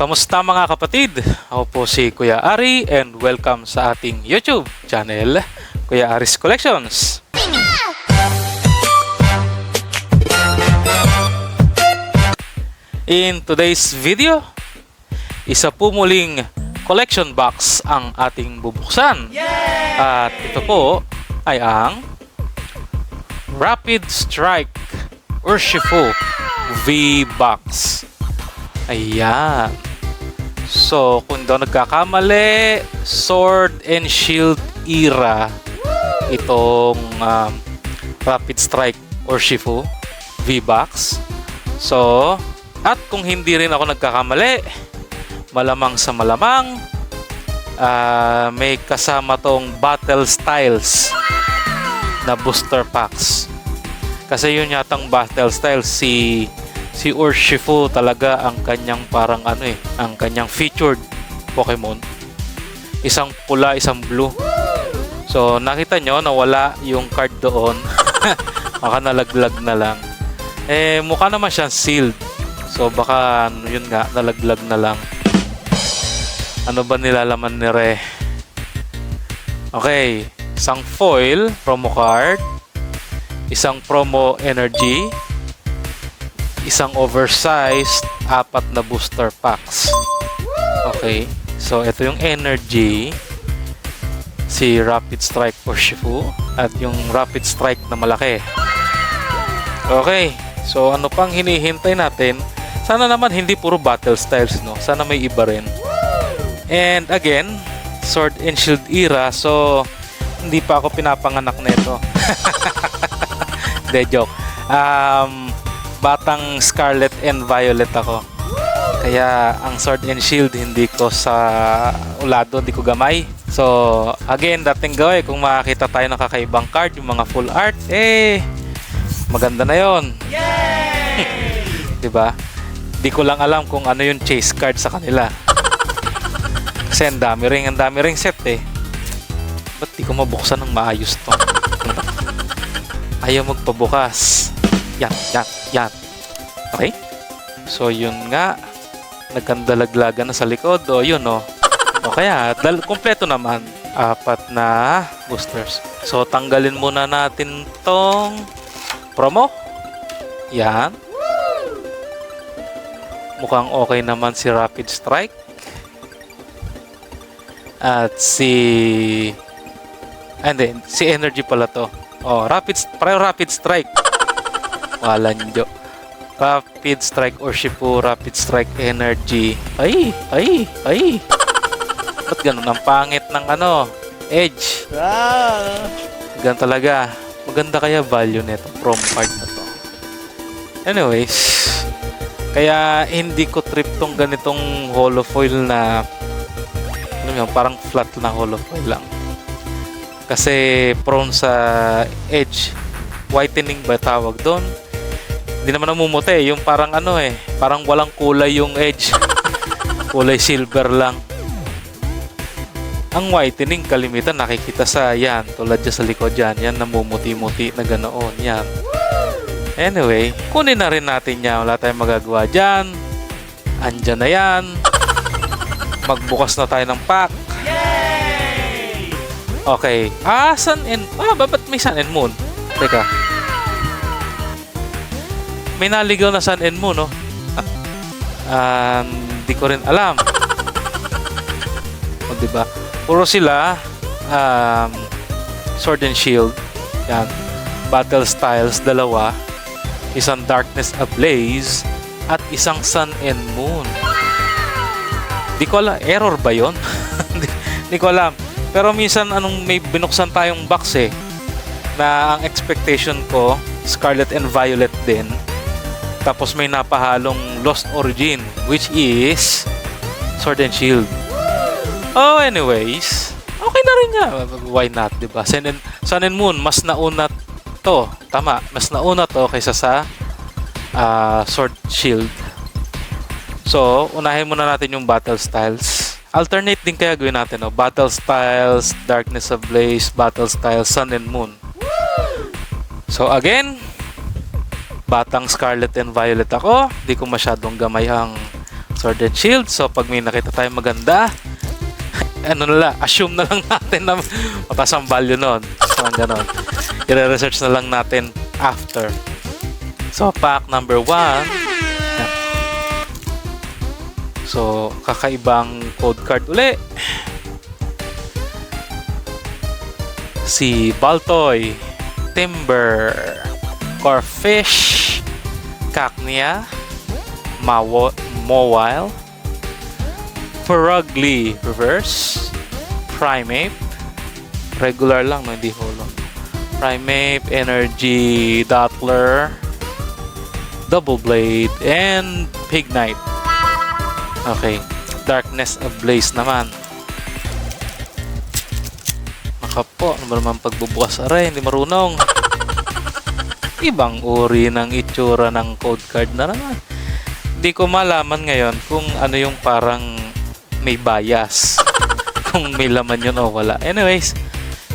Kamusta mga kapatid? Ako po si Kuya Ari and welcome sa ating YouTube channel, Kuya Ari's Collections. In today's video, isa po muling collection box ang ating bubuksan. At ito po ay ang Rapid Strike Urshifu V-Box. Ayan. So, kung daw nagkakamali, Sword and Shield era itong Rapid Strike Urshifu V-Box. So, at kung hindi rin ako nagkakamali, malamang sa malamang, may kasama tong Battle Styles na booster packs. Kasi yun yatang Battle Styles, si Urshifu talaga ang kanyang parang ang kanyang featured Pokemon. Isang pula, isang blue. So nakita nyo, nawala yung card doon. Baka nalaglag na lang. Mukha naman siyang sealed. So baka yun nga, nalaglag na lang. Ano ba nilalaman ni Re? Okay, isang foil promo card, isang promo energy, isang oversized, 4 na booster packs. Okay, so ito yung energy, si Rapid Strike Urshifu, at yung Rapid Strike na malaki. Okay, so ano pang hinihintay natin? Sana naman hindi puro Battle Styles, no? Sana may iba rin. And again, Sword and Shield era, so hindi pa ako pinapanganak nito. De joke. Batang Scarlet and Violet ako. Kaya ang Sword and Shield hindi ko sa ulado, hindi ko gamay. So, again, dating gawin, kung makakita tayo ng kakaibang card, yung mga full art, maganda na yon. Diba? Di ko lang alam kung ano yung chase card sa kanila. Kasi ang dami ring set Ba't di ko mabuksan ng maayos to? Ayaw magpabukas. Yan. Okay? So, yun nga. Nagkandalaglagan na sa likod. O, yun, o. O, kaya, kompleto naman. 4 na boosters. So, tanggalin muna natin tong promo. Yan. Mukhang okay naman si Rapid Strike. At si Energy pala to. Oh, Rapid Strike. Walang jo. Rapid Strike Urshifu, Rapid Strike Energy. Ay. Ba't ganun? Ang pangit ng Edge. Ganun talaga. Maganda kaya value nito, prom card na to. Anyways, kaya hindi ko trip tong ganitong holofoil na parang flat na holofoil lang. Kasi prone sa edge. Whitening ba tawag doon? Hindi naman namumuti. Yung parang parang walang kulay yung edge. Kulay silver lang. Ang whitening kalimitan nakikita sa yan. Tulad dyan sa likod yan. Yan namumuti-muti na ganoon. Yan. Anyway, kunin na rin natin yan. Wala tayong magagawa dyan. Andyan na yan. Magbukas na tayo ng pack. Okay. Sun and... ba't may Sun and Moon? Teka. May naligaw na Sun and Moon, no? Di ko rin alam. O, diba? Puro sila Sword and Shield. Yan. Battle Styles, 2. Isang Darkness Ablaze. At isang Sun and Moon. Di ko alam. Error ba yun? Di ko alam. Pero minsan may binuksan tayong box na ang expectation ko Scarlet and Violet din, tapos may napahalong Lost Origin which is Sword and Shield. Anyways, okay na rin nga. Why not, diba? Sun and Moon, mas nauna to. Tama, mas nauna to kaysa sa Sword Shield. So, unahin muna natin yung Battle Styles. Alternate din kaya gawin natin, Battle Styles, Darkness Ablaze, Battle Styles, Sun and Moon. So again, batang Scarlet and Violet ako. Di ko masyadong gamay ang Sword and Shield. So, pag may nakita tayong maganda, ano na lang, assume na lang natin na mataas ang value nun. So, ganon. I-research na lang natin after. So, pack number 1. So, kakaibang code card uli. Si Baltoy, Timber, Corfish, Cacnea, Mawile, Ferrugly Reverse, Primeape, regular lang, no, hindi holo. Primeape, Energy, Dottler, Double Blade, and Pignite. Okay, Darkness Ablaze naman. Nakapo, ano ba naman pagbubukas aray, hindi marunong. Ibang uri ng itsura ng code card na naman. Hindi ko malaman ngayon kung ano yung parang may bias. Kung may laman yun o wala. Anyways,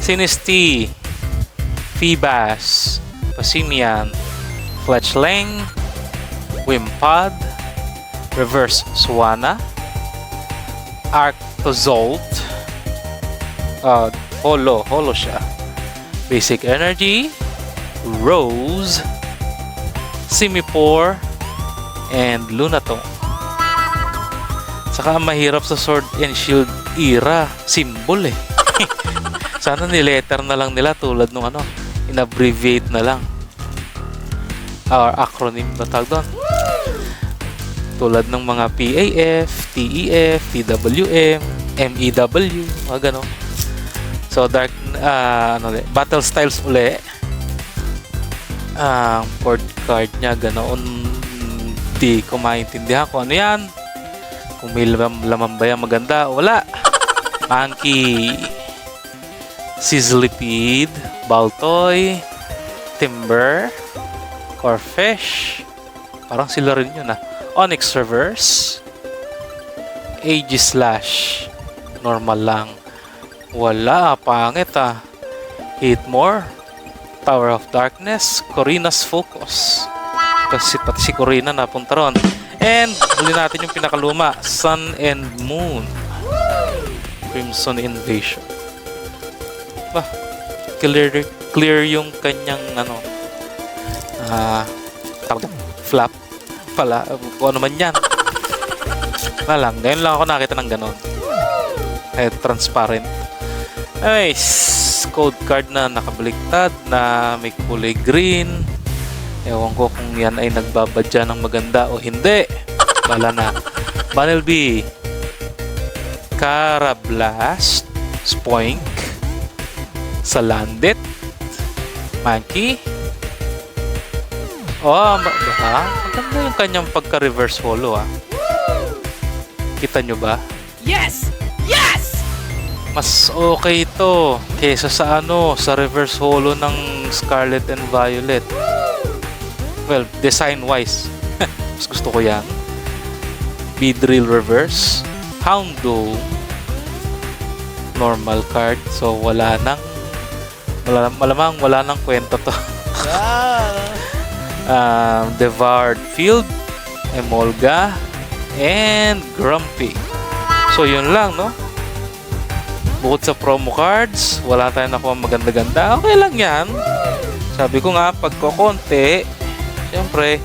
Sinistea, Feebas, Passimian, Fletchling, Wimpod, Reverse Swanna, Arctozolt, Holo siya, Basic Energy, Rose, Simipour, and Lunatone. Saka mahirap sa Sword and Shield era, symbol eh. Sana niletter na lang nila tulad nung ano, in-abbreviate na lang. Or acronym ba tawag doon? Tulad ng mga PAF, TEF, TWM, MEW, mga gano'n. So, battle styles uli. Board card niya, ganoon. Di ko maintindihan kung ano yan. Kung may laman ba yan maganda, wala. Monkey, Sizzlipede, Baltoy, Timber, Corfish, parang sila rin yun Onyx Reverse, Aegislash, normal lang. Wala, pangit Hitmore, Tower of Darkness, Corina's Focus. Kasi pati si Corina napunta ron. And huli natin yung pinakaluma, Sun and Moon, Crimson Invasion. Clear yung kanyang flap pala, kung ano man yan. Ngayon lang ako nakita ng ganon. Transparent. Anyways, code card na nakabaliktad na may kulay green. Ewan ko kung yan ay nagbabadya ng maganda o hindi. Bala na. Bunnelby, Carablast, Spoink, Salandit, Monkey. Maganda yung kanyang pagka-reverse holo Kita nyo ba? Yes! Yes! Mas okay ito kaysa sa sa reverse holo ng Scarlet and Violet. Well, design wise, mas gusto ko yan. Beedrill Reverse, Houndoom, normal card. So malamang wala nang kwenta to. Devoured Field, Emolga, and Grumpy. So yun lang, no? Bukod sa promo cards, wala tayong nakuha maganda-ganda. Okay lang yan. Sabi ko nga, pagkokonti, siyempre,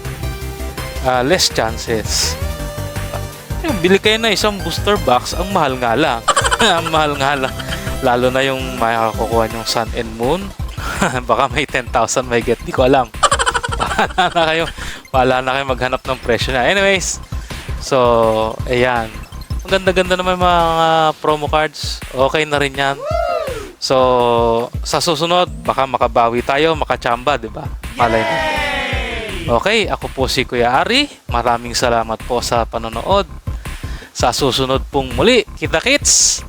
less chances. Bili kayo na isang booster box, ang mahal nga lang. Ang mahal nga lang. Lalo na yung makakukuha yung Sun and Moon. Baka may 10,000 may get. Di ko alam. Pahala na kayo maghanap ng presyo na. Anyways, so, ayan. Ang ganda-ganda naman mga promo cards. Okay na rin yan. So, sa susunod, baka makabawi tayo, makachamba, di ba? Malay na. Okay, ako po si Kuya Ari. Maraming salamat po sa panonood. Sa susunod pong muli, kita-kits!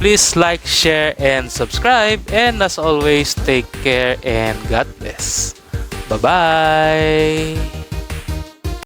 Please like, share, and subscribe. And as always, take care and God bless. Bye-bye!